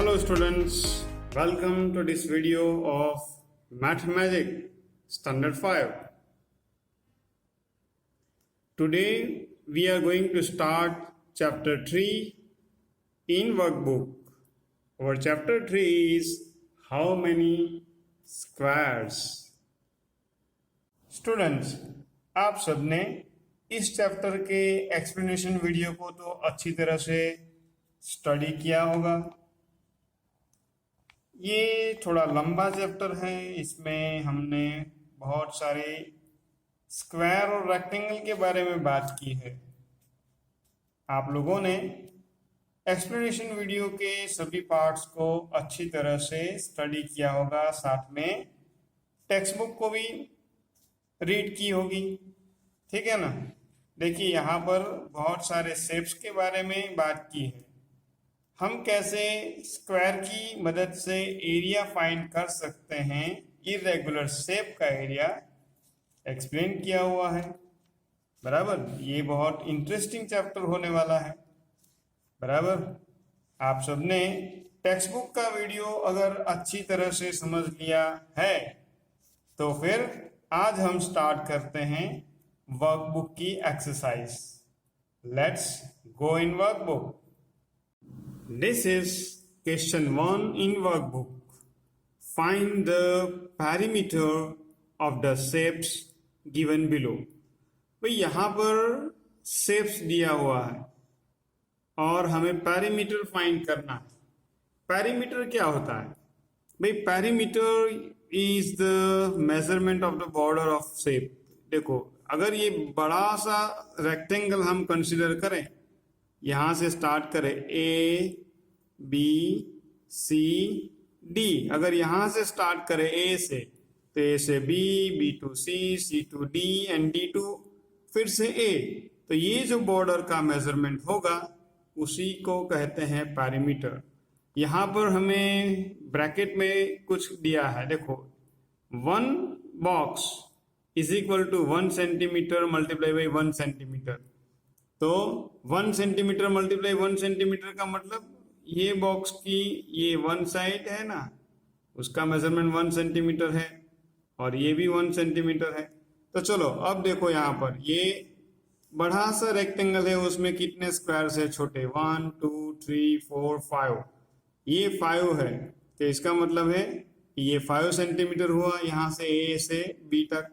Hello students, welcome to this video of Mathematic Standard 5. Today we are going to start chapter 3 in workbook. Our chapter 3 is how many squares. Students, आप सबने इस chapter के explanation video को तो अच्छी तरह से study किया होगा। ये थोड़ा लंबा चैप्टर है, इसमें हमने बहुत सारे स्क्वायर और रेक्टेंगल के बारे में बात की है। आप लोगों ने एक्सप्लेनेशन वीडियो के सभी पार्ट्स को अच्छी तरह से स्टडी किया होगा, साथ में टेक्स्ट बुक को भी रीड की होगी, ठीक है ना। देखिए यहाँ पर बहुत सारे शेप्स के बारे में बात की है। हम कैसे स्क्वायर की मदद से एरिया फाइंड कर सकते हैं, इरेगुलर शेप का एरिया एक्सप्लेन किया हुआ है। बराबर, ये बहुत इंटरेस्टिंग चैप्टर होने वाला है। बराबर, आप सबने टेक्स्ट बुक का वीडियो अगर अच्छी तरह से समझ लिया है तो फिर आज हम स्टार्ट करते हैं वर्कबुक की exercise. Let's go in workbook. This is question 1 in workbook. Find the perimeter of the shapes given below. भाई यहाँ पर shapes दिया हुआ है और हमें perimeter find करना है। Perimeter क्या होता है भाई? Perimeter is the measurement of the border of shape. देखो, अगर ये बड़ा सा रेक्टेंगल हम कंसिडर करें, यहां से स्टार्ट करें ए बी सी डी। अगर यहां से स्टार्ट करें ए से, तो ए से B, B to C to D and D to फिर से ए, तो ये जो बॉर्डर का मेजरमेंट होगा उसी को कहते हैं पैरीमीटर। यहां पर हमें ब्रैकेट में कुछ दिया है, देखो 1 box is equal to 1 centimetre multiply by 1 centimetre. तो 1 सेंटीमीटर मल्टीप्लाई 1 सेंटीमीटर का मतलब ये बॉक्स की ये 1 साइड है ना, उसका मेजरमेंट 1 सेंटीमीटर है और ये भी 1 सेंटीमीटर है। तो चलो अब देखो, यहाँ पर ये बड़ा सा रेक्टेंगल है, उसमें कितने स्क्वायर्स है छोटे? 1 2 3 4 5। ये 5 है, तो इसका मतलब है ये 5 सेंटीमीटर हुआ यहाँ से ए से बी तक।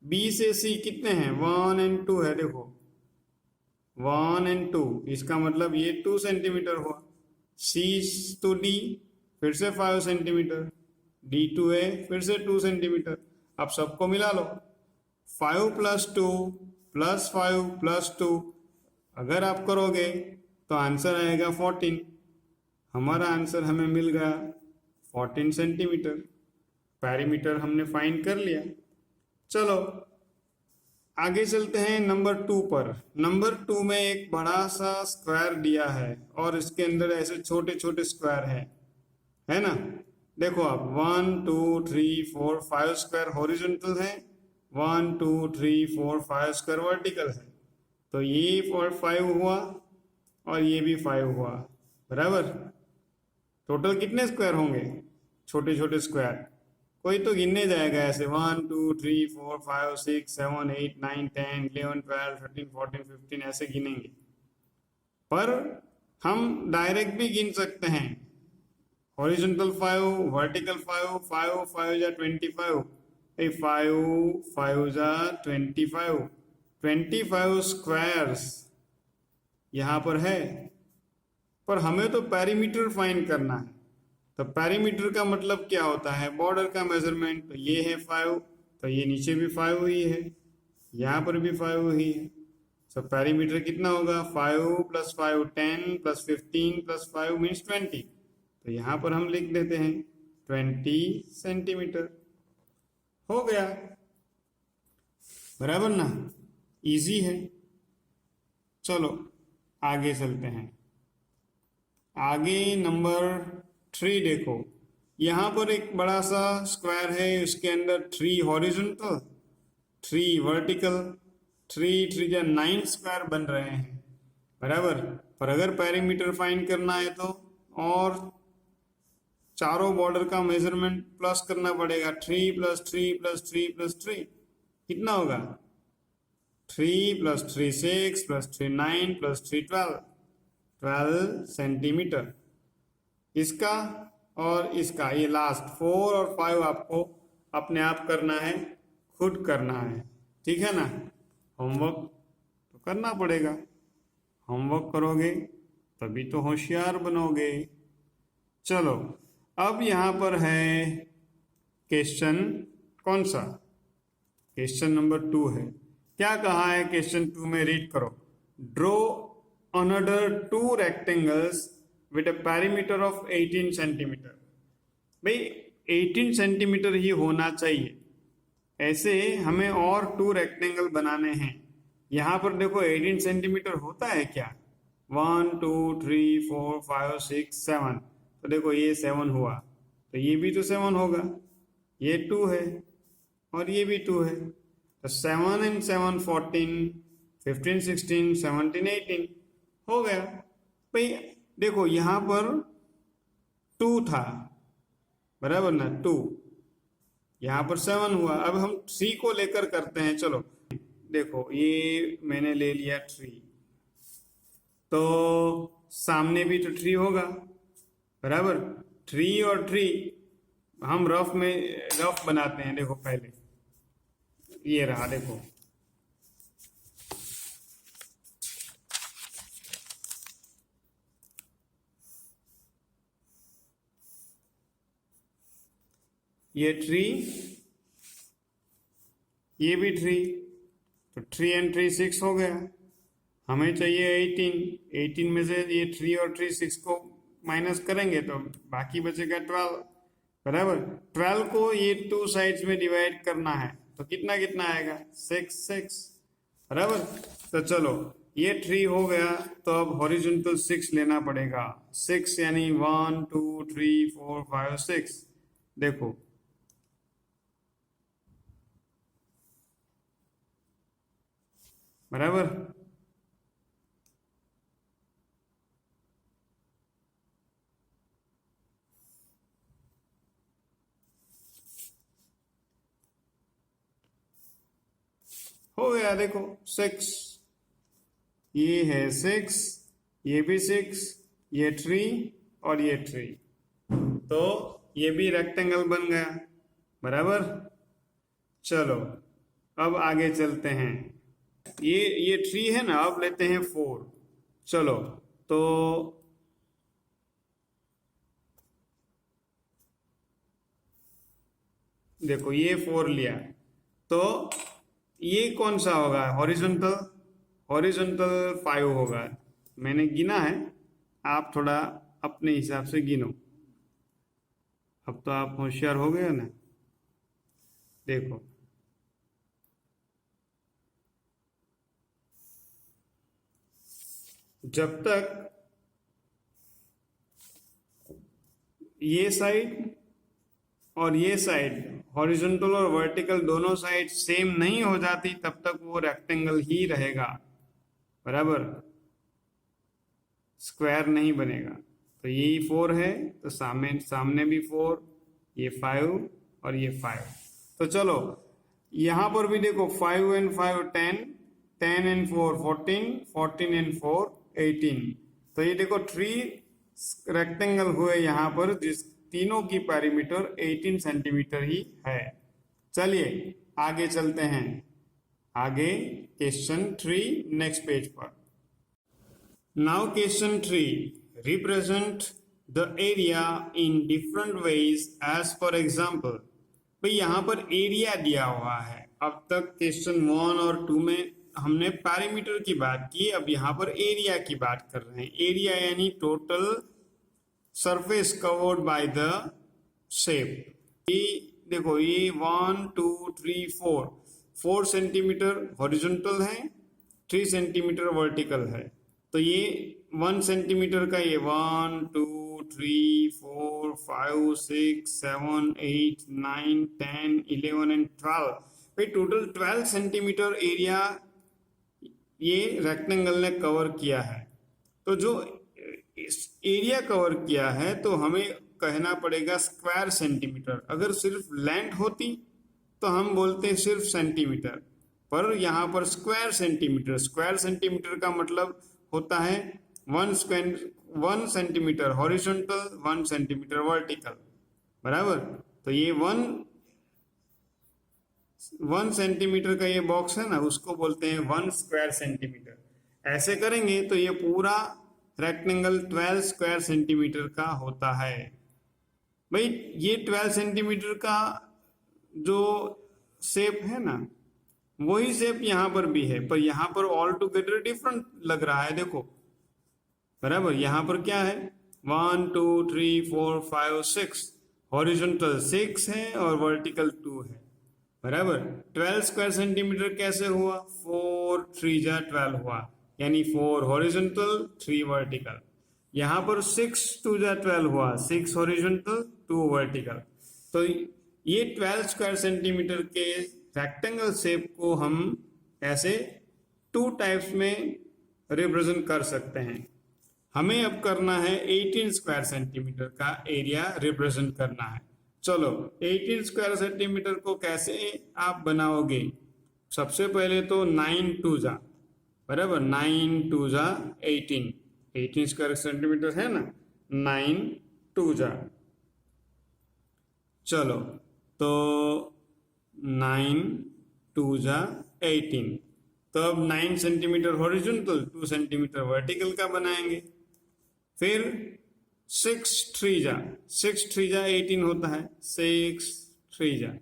बी से सी कितने हैं? 1 और 2 है। देखो 1 और 2, इसका मतलब ये 2 सेंटीमीटर हुआ। सी टू डी फिर से 5 सेंटीमीटर, डी टू ए फिर से 2 सेंटीमीटर। अब सबको मिला लो, 5 + 2 + 5 + 2 अगर आप करोगे तो आंसर आएगा 14। हमारा आंसर हमें मिल गया 14 सेंटीमीटर। पैरीमीटर हमने फाइंड कर लिया। चलो आगे चलते हैं नंबर 2 पर। नंबर 2 में एक बड़ा सा स्क्वायर दिया है और इसके अंदर ऐसे छोटे छोटे स्क्वायर है ना। देखो आप 1 2 3 4 5 स्क्वायर हॉरिजॉन्टल है, 1 2 3 4 5 स्क्वायर वर्टिकल है। तो ये 5 हुआ और ये भी 5 हुआ। बराबर, टोटल कितने स्क्वायर होंगे? छोटे छोटे स्क्वायर कोई तो गिनने जाएगा ऐसे 1 2 3 4 5 6 7 8 9 10 11 12 13 14 15 ऐसे गिनेंगे। पर हम डायरेक्ट भी गिन सकते हैं। हॉरिजॉन्टल 5, वर्टिकल 5, 5 5 जा 25, 5 5 जा 25, 25 स्क्वायर्स यहाँ पर है। पर हमें तो पैरीमीटर फाइंड करना है। तो पैरीमीटर का मतलब क्या होता है? बॉर्डर का मेजरमेंट। तो ये है 5, तो ये नीचे भी 5 हुई है, यहाँ पर भी 5 हुई है। तो पैरीमीटर कितना होगा? 5 + 5 10 + 15 + 5 मीन्स 20। तो यहाँ पर हम लिख देते हैं 20 सेंटीमीटर। हो गया। बराबर ना, इजी है। चलो आगे चलते हैं। आगे नंबर 3 देखो, यहाँ पर एक बड़ा सा स्क्वायर है, उसके अंदर 3 हॉरिजॉन्टल 3 वर्टिकल 3 3 या 9 स्क्वायर बन रहे हैं। बराबर, पर अगर पैरीमीटर फाइंड करना है तो और चारों बॉर्डर का मेजरमेंट प्लस करना पड़ेगा। 3 + 3 + 3 + 3 कितना होगा? 3 + 3 6 + 3 9 + 3 12 सेंटीमीटर इसका। और इसका ये लास्ट 4 और 5 आपको अपने आप करना है, खुद करना है, ठीक है ना। होमवर्क तो करना पड़ेगा, होमवर्क करोगे तभी तो होशियार बनोगे। चलो अब यहाँ पर है क्वेश्चन, कौन सा? क्वेश्चन नंबर 2 है। क्या कहा है क्वेश्चन 2 में? रीड करो। Draw another 2 rectangles with a perimeter of 18 centimetre. भाई 18 सेंटीमीटर ही होना चाहिए, ऐसे हमें और 2 रेक्टेंगल बनाने हैं। यहाँ पर देखो 18 सेंटीमीटर होता है क्या? 1 2 3 4 5 6 7, तो देखो ये 7 हुआ, तो ये भी तो 7 होगा, ये 2 है और ये भी 2 है, तो 7 and 7 14 15 16 17 18 हो गया। भाई देखो यहाँ पर 2 था, बराबर ना, 2, यहाँ पर 7 हुआ। अब हम 3 को लेकर करते हैं। चलो देखो ये मैंने ले लिया 3, तो सामने भी तो 3 होगा, बराबर। 3 और 3 हम रफ बनाते हैं। देखो पहले ये रहा, देखो ये 3, ये भी 3, तो 3 and 3 6 हो गया। हमें चाहिए 18 में से ये 3 और 3 6 को माइनस करेंगे तो बाकी बचेगा 12, बराबर। 12 को ये 2 साइड्स में डिवाइड करना है, तो कितना कितना आएगा? 6 6, बराबर। तो चलो ये 3 हो गया, तो अब हॉरिजॉन्टल 6 लेना पड़ेगा। 6 यानी 1 2 3 4 5 6, देखो बराबर। हो गया, देखो 6, ये है 6, ये भी 6, ये 3 और ये 3, तो ये भी रेक्टेंगल बन गया, बराबर। चलो अब आगे चलते हैं। ये 3 है ना, अब लेते हैं 4। चलो तो देखो ये 4 लिया, तो ये कौन सा होगा? हॉरिजॉन्टल 5 होगा। मैंने गिना है, आप थोड़ा अपने हिसाब से गिनो। अब तो आप होशियार हो गए ना। देखो जब तक ये साइड और ये साइड हॉरिजॉन्टल और वर्टिकल दोनों साइड सेम नहीं हो जाती, तब तक वो रेक्टेंगल ही रहेगा, बराबर, स्क्वायर नहीं बनेगा। तो ये 4 है, तो सामने भी 4, ये 5 और ये 5। तो चलो यहां पर भी देखो 5 and 5 10, 10 and 4 14, 14 and 4 18। तो ये देखो 3 रेक्टेंगल हुए यहाँ पर, जिस तीनों की पेरीमीटर 18 सेंटीमीटर ही है। चलिए आगे चलते हैं। आगे क्वेश्चन 3 नेक्स्ट पेज पर। Now question 3 represent the area in different ways as for example. भाई यहाँ पर एरिया दिया हुआ है। अब तक क्वेश्चन 1 और 2 में हमने पैरामीटर की बात की, अब यहाँ पर एरिया की बात कर रहे हैं। एरिया यानी total surface covered by the shape. ये देखो ये 1 2 3 4 सेंटीमीटर हॉरिजॉन्टल है, 3 सेंटीमीटर वर्टिकल है। तो ये 1 सेंटीमीटर का ये 1 2 3 4 5 6 7 8 9 10 11 एंड 12। भाई टोटल 12 सेंटीमीटर एरिया ये रेक्टेंगल ने कवर किया है। तो जो एरिया कवर किया है, तो हमें कहना पड़ेगा स्क्वायर सेंटीमीटर। अगर सिर्फ लेंथ होती तो हम बोलते सिर्फ सेंटीमीटर, पर यहाँ पर स्क्वायर सेंटीमीटर। स्क्वायर सेंटीमीटर का मतलब होता है 1 सेंटीमीटर हॉरिजॉन्टल, 1 सेंटीमीटर वर्टिकल, बराबर। तो ये 1 सेंटीमीटर का ये बॉक्स है ना, उसको बोलते हैं 1 स्क्वायर सेंटीमीटर। ऐसे करेंगे तो ये पूरा रेक्टेंगल 12 स्क्वायर सेंटीमीटर का होता है। भाई ये 12 सेंटीमीटर का जो शेप है ना, वही शेप यहाँ पर भी है, पर यहाँ पर ऑल टुगेदर डिफरेंट लग रहा है, देखो, बराबर। यहाँ पर क्या है, 1 2 3 4 5 6, हॉरिजॉन्टल 6 है और वर्टिकल 2 है, बराबर। 12 स्क्वायर सेंटीमीटर कैसे हुआ, 4 3 जा 12 हुआ, यानी 4 हॉरिजॉन्टल 3 वर्टिकल। यहाँ पर 6 2 जा 12 हुआ, 6 हॉरिजॉन्टल 2 वर्टिकल। तो ये 12 स्क्वायर सेंटीमीटर के रेक्टेंगल शेप को हम ऐसे 2 टाइप्स में रिप्रेजेंट कर सकते हैं। हमें अब करना है 18 स्क्वायर सेंटीमीटर का एरिया रिप्रेजेंट करना है। चलो 18 स्क्वायर सेंटीमीटर को कैसे आप बनाओगे, सबसे पहले तो 9 2 जा, बराबर, 9 2 जा 18, 18 स्क्वायर सेंटीमीटर है ना, 9 2 जा। चलो तो 9 2 जा 18, तो अब 9 सेंटीमीटर हॉरिजॉन्टल, 2 सेंटीमीटर वर्टिकल का बनाएंगे। फिर 6 3 जा, 6 3 जा 18 होता है, 6 3 जा,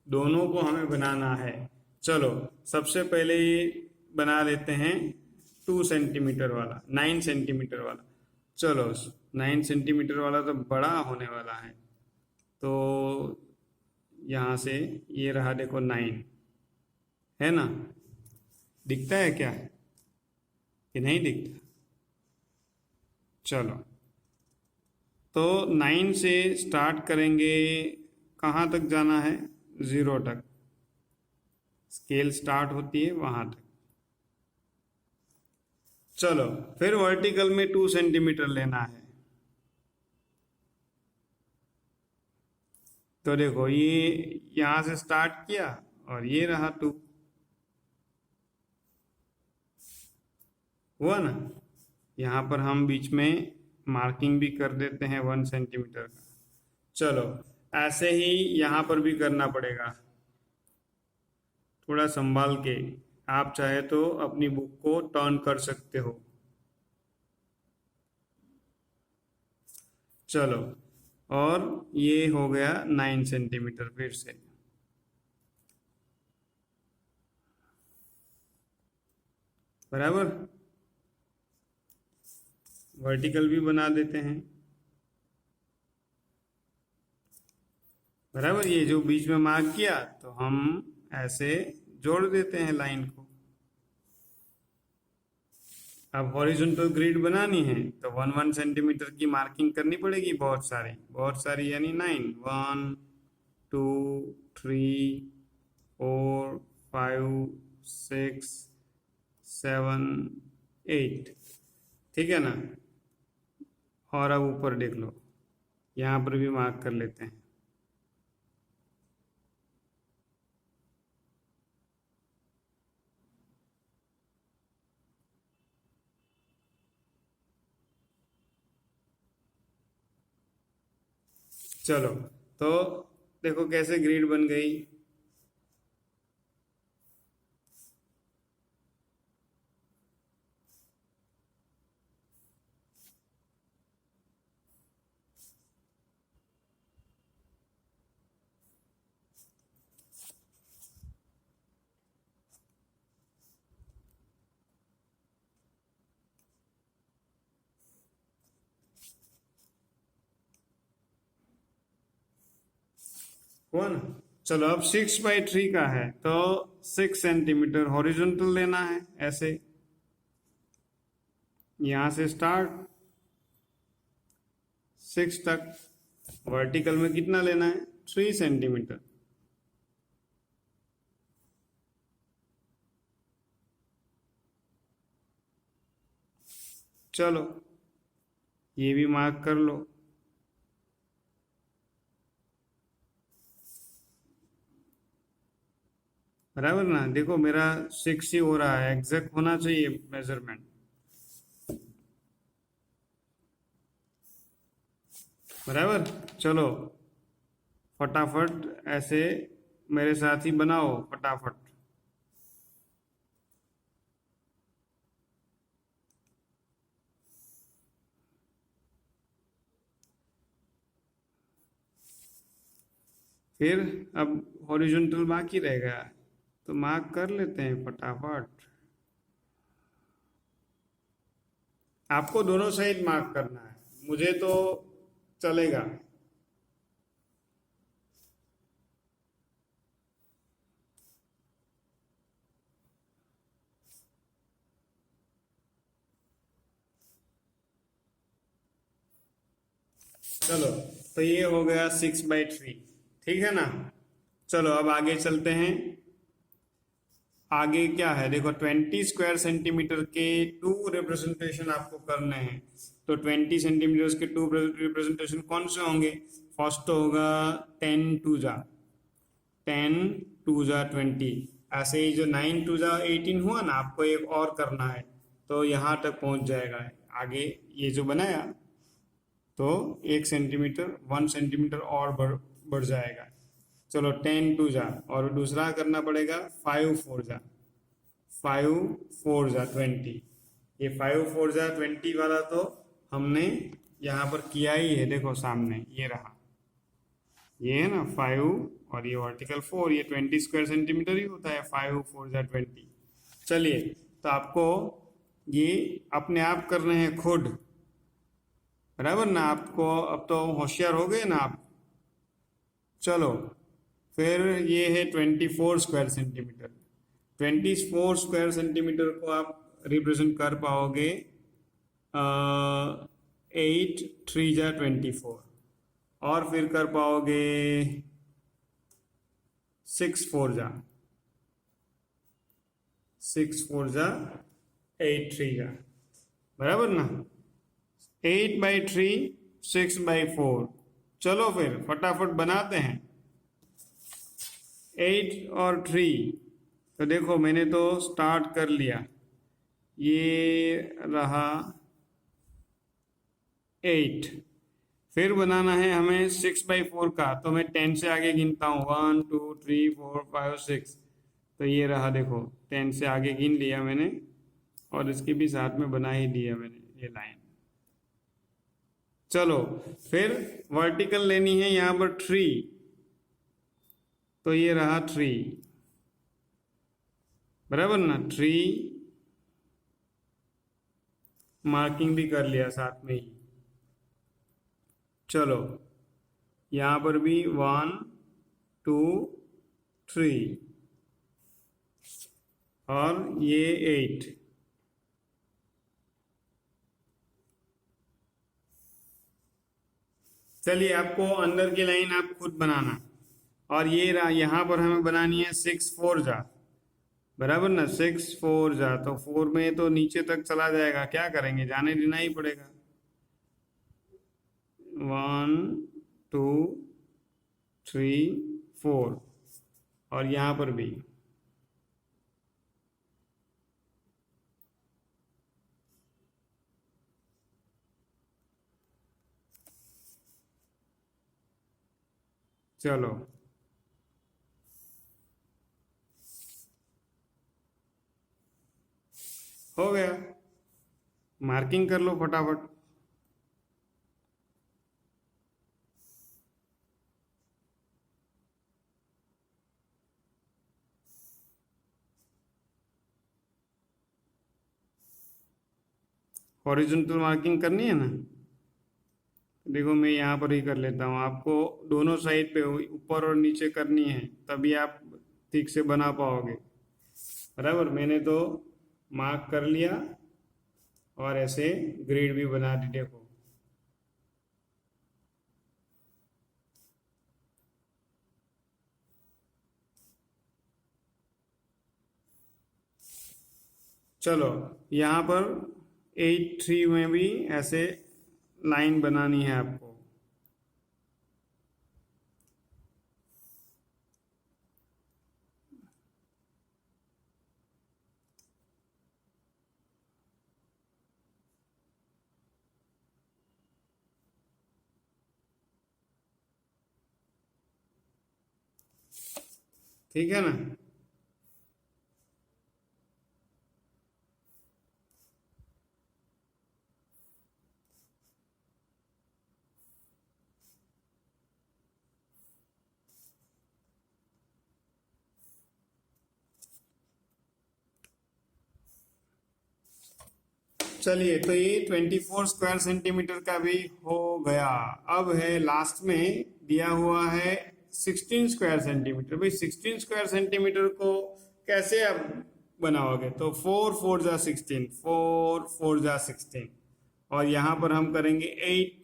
दोनों को हमें बनाना है। चलो सबसे पहले ये बना लेते हैं 2 सेंटीमीटर वाला, 9 सेंटीमीटर वाला। चलो 9 सेंटीमीटर वाला तो बड़ा होने वाला है, तो यहाँ से ये रहा, देखो 9 है ना, दिखता है क्या कि नहीं दिखता। चलो तो 9 से स्टार्ट करेंगे, कहाँ तक जाना है, 0 तक, स्केल स्टार्ट होती है वहां तक। चलो फिर वर्टिकल में 2 सेंटीमीटर लेना है। तो देखो ये यहां से स्टार्ट किया और ये रहा 2, हुआ ना। यहाँ पर हम बीच में मार्किंग भी कर देते हैं 1 सेंटीमीटर का। चलो ऐसे ही यहाँ पर भी करना पड़ेगा, थोड़ा संभाल के। आप चाहे तो अपनी बुक को टर्न कर सकते हो। चलो और ये हो गया 9 सेंटीमीटर, फिर से बराबर। वर्टिकल भी बना देते हैं, बराबर। ये जो बीच में मार्क किया तो हम ऐसे जोड़ देते हैं लाइन को। अब हॉरिजॉन्टल ग्रिड बनानी है तो 1 सेंटीमीटर की मार्किंग करनी पड़ेगी, बहुत सारी, यानी 9, 1 2 3 4 5 6 7 8, ठीक है ना। और अब ऊपर देख लो, यहाँ पर भी मार्क कर लेते हैं। चलो तो देखो कैसे ग्रिड बन गई। हुआ ना। चलो अब 6/3 का है तो 6 सेंटीमीटर हॉरिजॉन्टल लेना है, ऐसे यहां से स्टार्ट 6 तक। वर्टिकल में कितना लेना है, 3 सेंटीमीटर। चलो ये भी मार्क कर लो। बराबर ना, देखो मेरा 6 ही हो रहा है, एग्जैक्ट होना चाहिए मेजरमेंट। बराबर। चलो फटाफट ऐसे मेरे साथ ही बनाओ फटाफट। फिर अब हॉरिजॉन्टल बाकी रह गया, तो मार्क कर लेते हैं फटाफट। आपको दोनों साइड मार्क करना है, मुझे तो चलेगा। चलो, तो ये हो गया 6/3, ठीक है ना। चलो अब आगे चलते हैं। आगे क्या है, देखो 20 स्क्वायर सेंटीमीटर के टू रिप्रेजेंटेशन आपको करने हैं। तो 20 सेंटीमीटर के टू रिप्रेजेंटेशन कौन से होंगे? फर्स्ट तो होगा 10 टू जा 20। ऐसे ही जो 9 टू जा 18 हुआ ना, आपको एक और करना है, तो यहाँ तक पहुंच जाएगा। आगे ये जो बनाया, तो 1 सेंटीमीटर 1 सेंटीमीटर और बढ़ जाएगा। चलो 10 टू जा, और दूसरा करना पड़ेगा 5 4 जा 20। ये 5 4 जा 20 वाला तो हमने यहाँ पर किया ही है, देखो सामने ये रहा, ये है ना 5, और ये वर्टिकल 4, ये 20 स्क्वायर सेंटीमीटर ही होता है 5 4 जा 20। चलिए, तो आपको ये अपने आप करने हैं खुद। बराबर ना, आपको अब तो होशियार हो गए ना आप। चलो, फिर ये है 24 स्क्वायर सेंटीमीटर। 24 स्क्वायर सेंटीमीटर को आप रिप्रेजेंट कर पाओगे 8 3 जा 24, और फिर कर पाओगे 6 4 जा बराबर ना। 8/3 6/4। चलो फिर फटाफट बनाते हैं। 8 और 3, तो देखो मैंने तो स्टार्ट कर लिया, ये रहा 8। फिर बनाना है हमें 6/4 का, तो मैं 10 से आगे गिनता हूँ, 1 2 3 4 5 6। तो ये रहा, देखो 10 से आगे गिन लिया मैंने, और इसके भी साथ में बना ही दिया मैंने ये लाइन। चलो, फिर वर्टिकल लेनी है यहाँ पर 3, तो ये रहा 3। बराबर ना, 3 मार्किंग भी कर लिया साथ में ही। चलो, यहाँ पर भी 1 2 3, और ये 8। चलिए, आपको अंदर की लाइन आप खुद बनाना, और ये रहा, यहाँ पर हमें बनानी है 6 4 जा। बराबर ना, 6 4 जा, तो 4 में तो नीचे तक चला जाएगा, क्या करेंगे, जाने देना ही पड़ेगा। 1 2 3 4, और यहाँ पर भी। चलो, हो गया, मार्किंग कर लो फटाफट। हॉरिजॉन्टल मार्किंग करनी है ना, देखो मैं यहाँ पर ही कर लेता हूँ। आपको दोनों साइड पे ऊपर और नीचे करनी है, तभी आप ठीक से बना पाओगे। बराबर, मैंने तो मार्क कर लिया, और ऐसे ग्रिड भी बना दी, देखो। चलो, यहाँ पर 8 3 में भी ऐसे लाइन बनानी है आपको। ठीक है ना। चलिए, तो ये 24 स्क्वायर सेंटीमीटर का भी हो गया। अब है लास्ट में दिया हुआ है 16 स्क्वायर सेंटीमीटर। भाई 16 स्क्वायर सेंटीमीटर को कैसे आप बनाओगे? तो 4 4 जा 16, 4 4 जा 16, और यहाँ पर हम करेंगे 8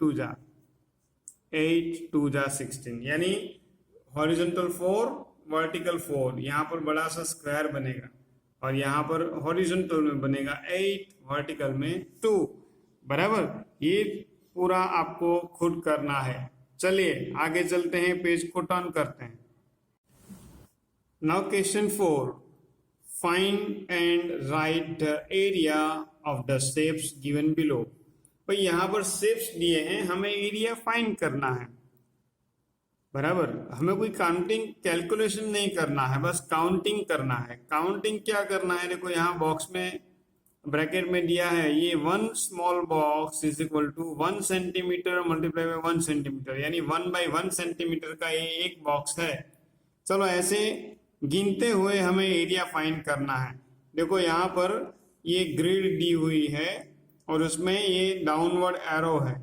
2 जा 16, यानी हॉरिजॉन्टल 4 वर्टिकल 4, यहाँ पर बड़ा सा स्क्वायर बनेगा, और यहाँ पर हॉरिजॉन्टल में बनेगा 8, वर्टिकल में 2, बराबर। ये पूरा आपको खुद करना है। चलिए आगे चलते हैं, पेज को टर्न करते हैं। Now question 4, find and right the area of the shapes given below. भाई यहाँ पर शेप्स दिए हैं, हमें एरिया फाइंड करना है, बराबर। हमें कोई काउंटिंग कैलकुलेशन नहीं करना है, बस काउंटिंग करना है। काउंटिंग क्या करना है? देखो यहाँ बॉक्स में ब्रैकेट में दिया है, ये 1 small box is equal to 1 centimetre multiply by 1 centimetre, यानी 1 बाई 1 सेंटीमीटर का ये एक बॉक्स है। चलो ऐसे गिनते हुए हमें एरिया फाइंड करना है। देखो यहाँ पर ये ग्रिड दी हुई है और उसमें ये डाउनवर्ड एरो है।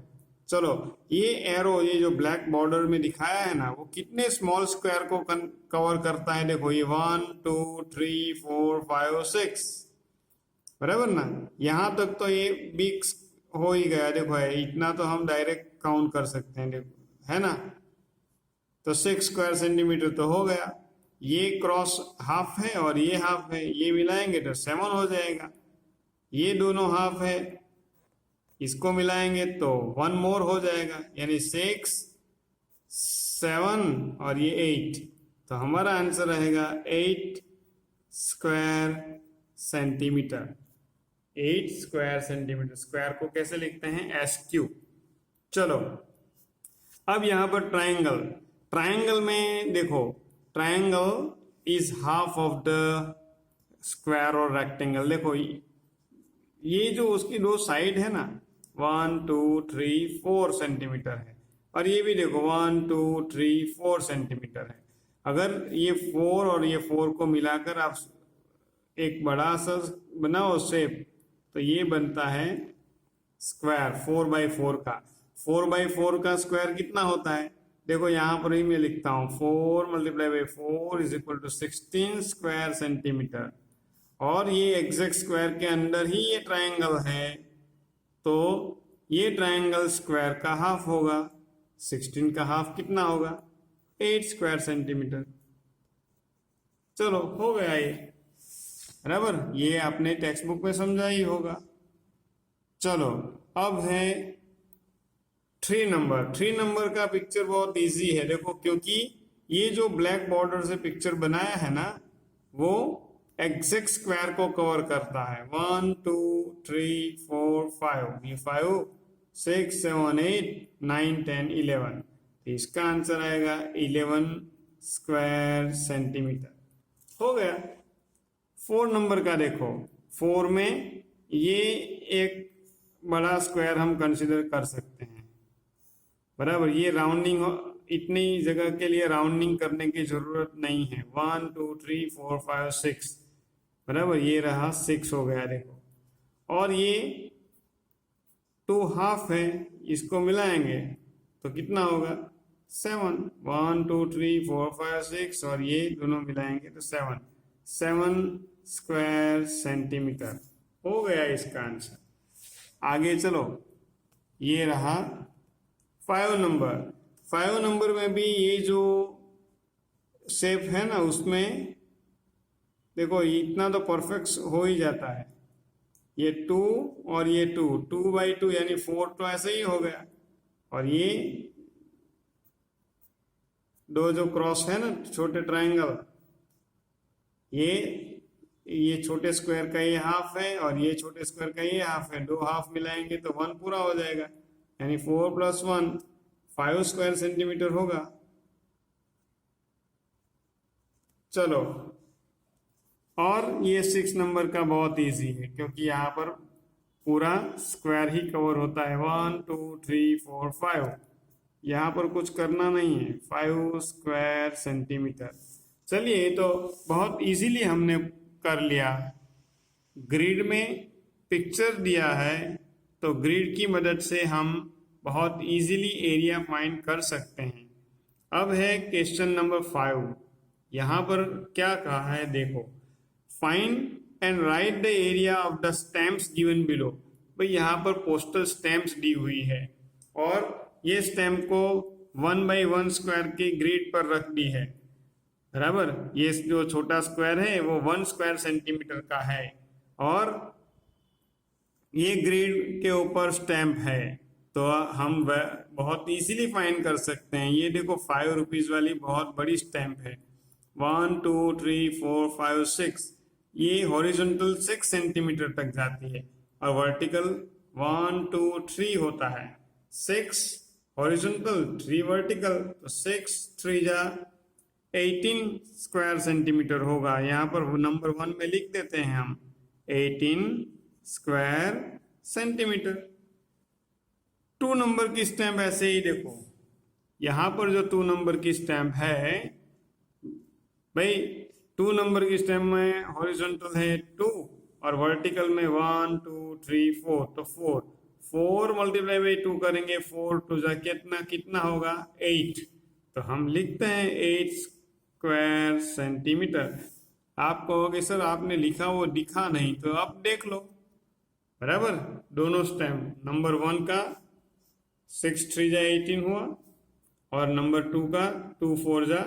चलो ये एरो, ये जो ब्लैक बॉर्डर में दिखाया है ना, वो कितने स्मॉल स्क्वायर को कवर करता है? देखो ये 1 2 3 4 5 6, बराबर ना। यहाँ तक तो ये बिग हो ही गया। देखो है इतना तो हम डायरेक्ट काउंट कर सकते हैं, देखो है ना। तो 6 स्क्वायर सेंटीमीटर तो हो गया। ये क्रॉस हाफ है और ये हाफ है, ये मिलाएंगे तो 7 हो जाएगा। ये दोनों हाफ है, इसको मिलाएंगे तो 1 मोर हो जाएगा, यानी 6 7 और ये 8। तो हमारा आंसर रहेगा 8 square centimetre. 8 square centimetre. Square को कैसे लिखते हैं? SQ। चलो अब यहाँ पर ट्राइंगल। ट्राइंगल में देखो, triangle is half of the square और रेक्टेंगल। देखो ये जो उसकी दो साइड है ना, 1 2 3 4 सेंटीमीटर है, और ये भी देखो 1 2 3 4 सेंटीमीटर है। अगर ये 4 और ये 4 को मिलाकर आप एक बड़ा सा बनाओ शेप, तो ये बनता है स्क्वायर 4/4 का। 4/4 का स्क्वायर कितना होता है? देखो यहाँ पर ही मैं लिखता हूँ, 4 multiply by 4 is equal to 16 square centimetre. और ये एग्जैक्ट स्क्वायर के अंदर ही ये ट्राइंगल है, तो ये ट्राइंगल स्क्वायर का हाफ होगा। 16 का हाफ कितना होगा? 8 स्क्वायर सेंटीमीटर। चलो हो गया ये, बराबर। ये आपने टेक्स्ट बुक में समझा ही होगा। चलो अब है 3 नंबर। 3 नंबर का पिक्चर बहुत इजी है, देखो, क्योंकि ये जो ब्लैक बॉर्डर से पिक्चर बनाया है ना, वो एग्जैक्ट स्क्वायर को कवर करता है। 1 2 3 4 5, ये 5 6 7 8 9 10 11। इसका आंसर आएगा 11 स्क्वायर सेंटीमीटर। हो गया। 4 नंबर का देखो, 4 में ये एक बड़ा स्क्वायर हम कंसिडर कर सकते हैं, बराबर। ये राउंडिंग, इतनी जगह के लिए राउंडिंग करने की जरूरत नहीं है। 1 2 3 4 5 6, बराबर। ये रहा 6 हो गया, देखो। और ये 2 हाफ है, इसको मिलाएंगे तो कितना होगा? 7। 1 2 3 4 5 6, और ये दोनों मिलाएंगे तो 7 स्क्वायर सेंटीमीटर हो गया इसका आंसर। आगे चलो, ये रहा 5 नंबर। 5 नंबर में भी ये जो शेप है ना, उसमें देखो इतना तो परफेक्ट हो ही जाता है। ये 2 और ये 2/2 यानी 4 तो ऐसे ही हो गया। और ये दो जो क्रॉस है ना, छोटे ट्रायंगल, ये छोटे स्क्वायर का ये हाफ है और ये छोटे स्क्वायर का ये हाफ है। 2 हाफ मिलाएंगे तो 1 पूरा हो जाएगा, यानी 4 + 1 5 स्क्वायर सेंटीमीटर होगा। चलो, और ये 6 नंबर का बहुत इजी है क्योंकि यहाँ पर पूरा स्क्वायर ही कवर होता है। 1 2 3 4 5, यहाँ पर कुछ करना नहीं है। 5 स्क्वायर सेंटीमीटर। चलिए, तो बहुत इजीली हमने कर लिया। ग्रिड में पिक्चर दिया है तो ग्रिड की मदद से हम बहुत इजीली एरिया फाइंड कर सकते हैं। अब है क्वेश्चन नंबर 5। यहाँ पर क्या कहा है देखो, find and right the area of the stamps given below. भाई यहाँ पर पोस्टल स्टैम्प्स दी हुई है और ये स्टैम्प को 1 बाई 1 स्क्वायर के ग्रिड पर रख दी है, बराबर। ये जो छोटा स्क्वायर है वो 1 स्क्वायर सेंटीमीटर का है और ये ग्रिड के ऊपर स्टैम्प है, तो हम बहुत इजीली फाइंड कर सकते हैं। ये देखो 5 रुपीज वाली बहुत बड़ी स्टैम्प है। 1 2 3 4 5 6, ये हॉरिजॉन्टल 6 सेंटीमीटर तक जाती है और वर्टिकल 1 2 3 होता है। 6 हॉरिजॉन्टल 3 वर्टिकल, तो 6 3 जा 18 स्क्वायर सेंटीमीटर होगा। यहाँ पर नंबर 1 में लिख देते हैं हम 18 स्क्वायर सेंटीमीटर। 2 नंबर की स्टैम्प ऐसे ही देखो, यहाँ पर जो 2 नंबर की स्टैम्प है, भाई 2 नंबर की स्टैम्प में हॉरिजॉन्टल है 2 और वर्टिकल में 1 2 3 4, तो 4 मल्टीप्लाई बाई 2 करेंगे, 4 2 जा कितना होगा 8, तो हम लिखते हैं 8 स्क्वायर सेंटीमीटर। आप कहोगे सर आपने लिखा वो दिखा नहीं, तो आप देख लो, बराबर। दोनों स्टैम्प, नंबर 1 का 6 3 जा 18 हुआ और नंबर 2 का 2 4 जा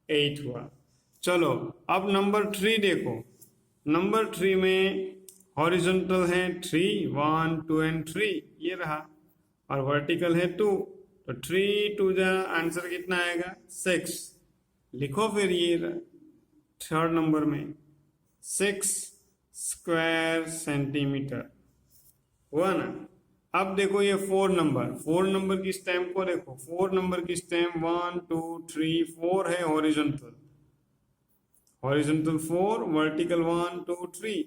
8 हुआ। चलो, अब नंबर 3 देखो। नंबर 3 में हॉरिजॉन्टल है 3 1 2 एंड 3, ये रहा, और वर्टिकल है 2, तो 3 2 जा आंसर कितना आएगा 6। लिखो फिर ये थर्ड नंबर में 6 स्क्वायर सेंटीमीटर हुआ ना। अब देखो ये 4 नंबर की स्टैम्प को देखो। 4 नंबर की स्टैम्प 1 2 3 4 है हॉरिजॉन्टल 4, वर्टिकल 1 2 3,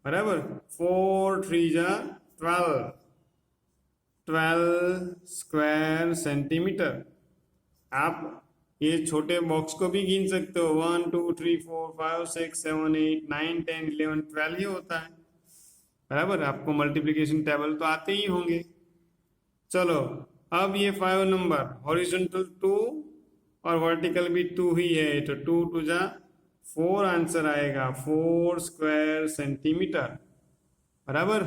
बराबर। 4 3 जा 12 स्क्वायर सेंटीमीटर। आप ये छोटे बॉक्स को भी गिन सकते हो, 1 2 3 4 5 6 7 8 9 10 11 12 ही होता है, बराबर। आपको मल्टीप्लिकेशन टेबल तो आते ही होंगे। चलो, अब ये 5 नंबर हॉरिजॉन्टल 2 और वर्टिकल भी 2 ही है, तो 2 2 जा 4 आंसर आएगा 4 स्क्वायर सेंटीमीटर, बराबर।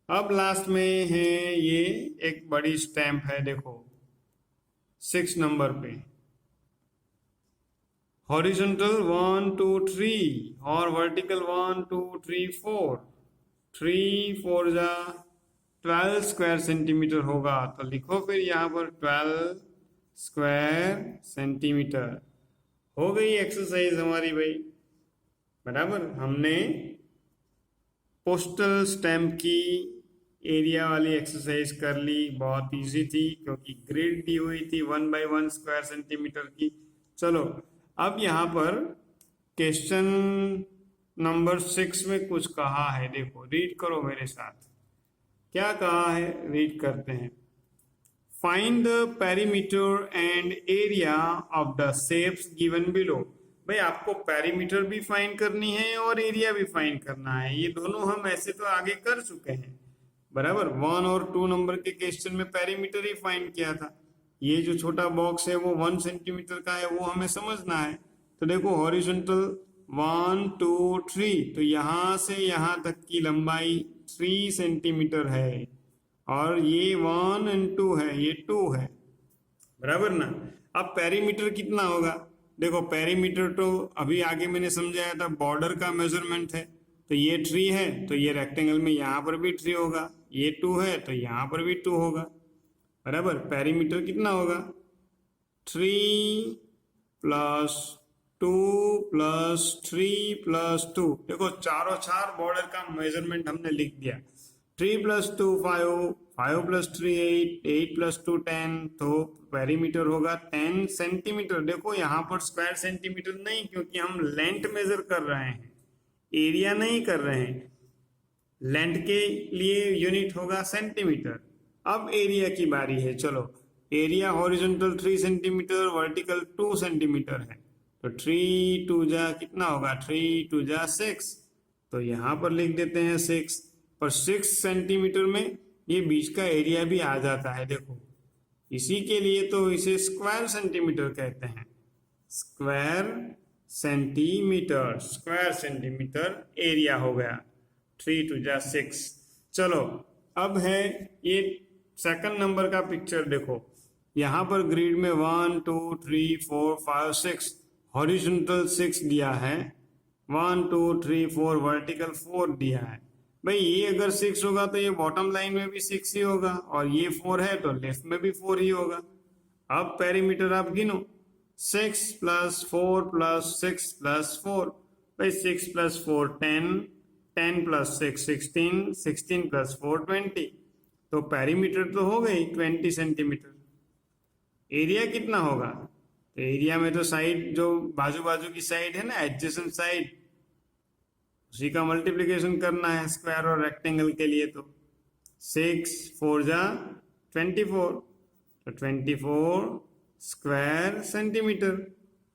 अब लास्ट में है ये एक बड़ी स्टैम्प है, देखो 6 नंबर पे हॉरिजॉन्टल 1 2 3 और वर्टिकल 1 2 3 4, 3 4 जा 12 स्क्वायर सेंटीमीटर होगा, तो लिखो फिर यहाँ पर 12 स्क्वायर सेंटीमीटर। हो गई एक्सरसाइज हमारी भाई, बराबर। हमने पोस्टल स्टैम्प की एरिया वाली एक्सरसाइज कर ली, बहुत इजी थी क्योंकि ग्रिड दी हुई थी 1 बाई 1 स्क्वायर सेंटीमीटर की। चलो, अब यहाँ पर क्वेश्चन नंबर 6 में कुछ कहा है, देखो रीड करो मेरे साथ। क्या कहा है, रीड करते हैं। Find the perimeter and area of the shapes given below. भाई आपको पेरीमीटर भी फाइंड करनी है और एरिया भी फाइंड करना है। ये दोनों हम ऐसे तो आगे कर चुके हैं, बराबर। 1 और 2 नंबर के क्वेश्चन में पेरीमीटर ही फाइंड किया था। ये जो छोटा बॉक्स है वो 1 सेंटीमीटर का है, वो हमें समझना है। तो देखो हॉरिजॉन्टल 1 2 3, तो यहाँ से यहाँ तक की लंबाई 3 सेंटीमीटर है और ये 1 और 2 है, ये 2 है, बराबर ना। अब पेरीमीटर कितना होगा, देखो पेरीमीटर तो अभी आगे मैंने समझाया था, बॉर्डर का मेजरमेंट है। तो ये 3 है तो ये रेक्टेंगल में यहाँ पर भी 3 होगा, ये 2 है तो यहाँ पर भी 2 होगा, बराबर। पेरीमीटर कितना होगा 3 प्लस 2 प्लस 3 प्लस 2। देखो चारों चार बॉर्डर का मेजरमेंट हमने लिख दिया। 3 प्लस 2 5, 5 प्लस 3 8, 8 प्लस 2 10, तो पेरीमीटर होगा 10 सेंटीमीटर। देखो यहाँ पर स्क्वायर सेंटीमीटर नहीं, क्योंकि हम लेंथ मेजर कर रहे हैं, एरिया नहीं कर रहे हैं। लेंथ के लिए यूनिट होगा सेंटीमीटर। अब एरिया की बारी है। चलो, area horizontal 3 centimetre, vertical 2 centimetre है, तो 3 2 जा कितना होगा, 3 2 जा 6, तो यहाँ पर लिख देते हैं 6। पर 6 सेंटीमीटर में ये बीच का एरिया भी आ जाता है, देखो, इसी के लिए तो इसे स्क्वायर सेंटीमीटर कहते हैं। Square centimetre, square centimetre area हो गया, 3 2 जा 6। चलो, अब है ये सेकंड नंबर का पिक्चर। देखो यहाँ पर ग्रिड में 1 2 3 4 5 6 हॉरिजॉन्टल 6 दिया है, 1 2 3 4 वर्टिकल 4 दिया है। भाई ये अगर 6 होगा तो ये बॉटम लाइन में भी 6 ही होगा, और ये 4 है तो लेफ्ट में भी 4 ही होगा। अब पेरीमीटर आप गिनो, 6 प्लस 4 प्लस 6 प्लस 4, भाई 6 प्लस 4 10, 10 प्लस 6 16, 16 प्लस 4 20, तो पेरीमीटर तो हो गई 20 सेंटीमीटर। एरिया कितना होगा, तो एरिया में तो साइड जो बाजू बाजू की साइड है ना, एडजेसेंट साइड, उसी का मल्टीप्लिकेशन करना है स्क्वायर और रेक्टेंगल के लिए। तो 6 4 जा 24, तो 24 स्क्वायर सेंटीमीटर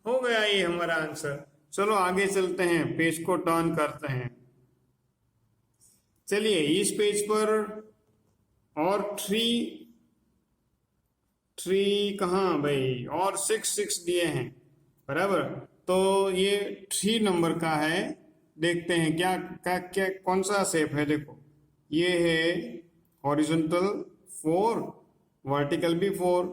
हो गया ये हमारा आंसर। चलो आगे चलते हैं, पेज को टर्न करते हैं। चलिए इस पेज पर और 3 कहाँ भाई, और 6 दिए हैं, बराबर। तो ये 3 नंबर का है, देखते हैं क्या कौन सा शेप है। देखो ये है हॉरिजॉन्टल 4, वर्टिकल भी 4,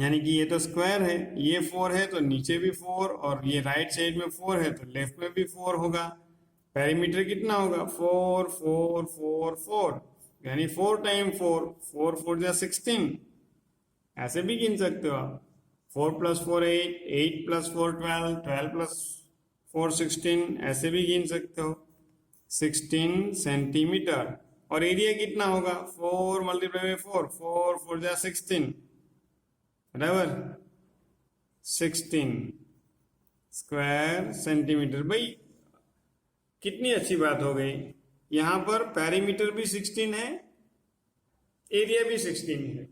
यानी कि ये तो स्क्वायर है, ये 4 है तो नीचे भी 4, और ये राइट साइड में 4 है तो लेफ्ट में भी 4 होगा। पेरीमीटर कितना होगा, 4 4 4 4, यानी 4 टाइम 4, 4 4 जा 16, ऐसे भी गिन सकते हो आप। 4 प्लस 4 8, 8 प्लस 4 12, 12 प्लस 4 16, ऐसे भी गिन सकते हो, 16 सेंटीमीटर। और एरिया कितना होगा, 4 मल्टीप्लाई बाई 4, 4 4 जा 16, बराबर 16 स्क्वायर सेंटीमीटर। भाई कितनी अच्छी बात हो गई, यहाँ पर पेरीमीटर भी 16 है, एरिया भी 16 है,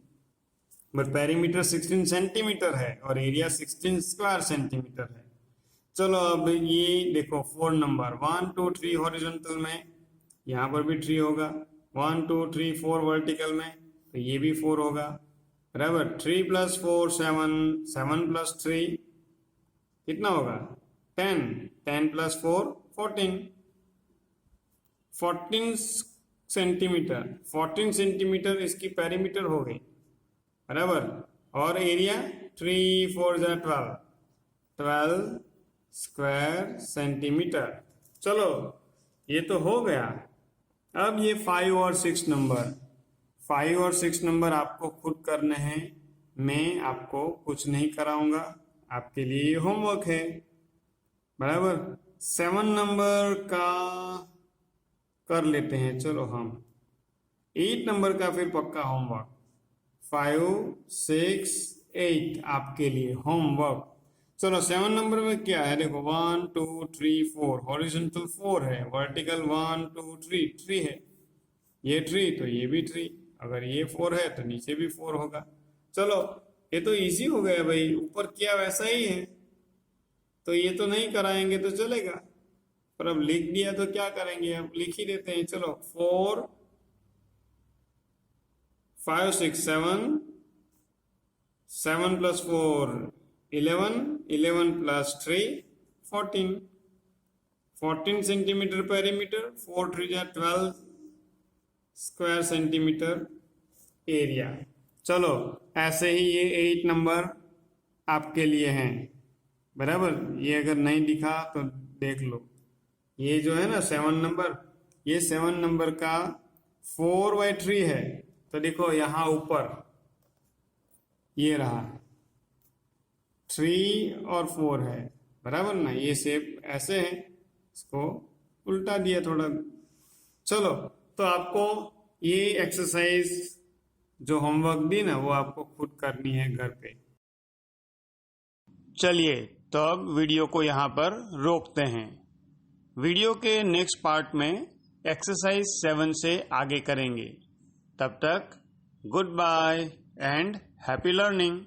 बट पेरीमीटर 16 सेंटीमीटर है और एरिया 16 स्क्वायर सेंटीमीटर है। चलो अब ये देखो 4 नंबर, 1 2 3 हॉरिजॉन्टल में, यहाँ पर भी 3 होगा, 1 2 3 4 वर्टिकल में, तो ये भी 4 होगा, बराबर। 3 प्लस 4 7, 7 प्लस 3 कितना होगा, 10, 10 प्लस 4 14, 14 सेंटीमीटर, 14 सेंटीमीटर इसकी पेरीमीटर हो गई, बराबर। और एरिया 3 4 जा 12, 12 स्क्वायर सेंटीमीटर। चलो ये तो हो गया। अब ये 5 और 6 नंबर, 5 और 6 नंबर आपको खुद करने हैं, मैं आपको कुछ नहीं कराऊंगा, आपके लिए होमवर्क है, बराबर। 7 नंबर का कर लेते हैं, चलो हम 8 नंबर का फिर पक्का होमवर्क, 5 6 8 आपके लिए होमवर्क। चलो 7 नंबर में क्या है, देखो 1 2 3 4, हॉरिजॉन्टल 4 है, वर्टिकल 1 2 3 3 है, ये 3 तो ये भी 3, अगर ये 4 है तो नीचे भी 4 होगा। चलो ये तो इजी हो गया भाई, ऊपर किया वैसा ही है, तो ये तो नहीं कराएंगे तो चलेगा, पर अब लिख दिया तो क्या करेंगे, अब लिख ही देते हैं। चलो 4 5 6 7, 7 प्लस 4 11, 11 प्लस 3 14, 14 सेंटीमीटर पेरीमीटर, 4 3 जा 12 स्क्वायर सेंटीमीटर एरिया। चलो ऐसे ही ये 8 नंबर आपके लिए हैं, बराबर। ये अगर नहीं दिखा तो देख लो, ये जो है ना 7 नंबर, ये 7 नंबर का 4/3 है, तो देखो यहाँ ऊपर ये रहा 3 और 4 है, बराबर ना, ये शेप ऐसे है, इसको उल्टा दिया थोड़ा। चलो तो आपको ये एक्सरसाइज जो होमवर्क दी ना वो आपको खुद करनी है घर पे। चलिए तो अब वीडियो को यहाँ पर रोकते हैं। वीडियो के नेक्स्ट पार्ट में एक्सरसाइज 7 से आगे करेंगे। तब तक goodbye and happy learning.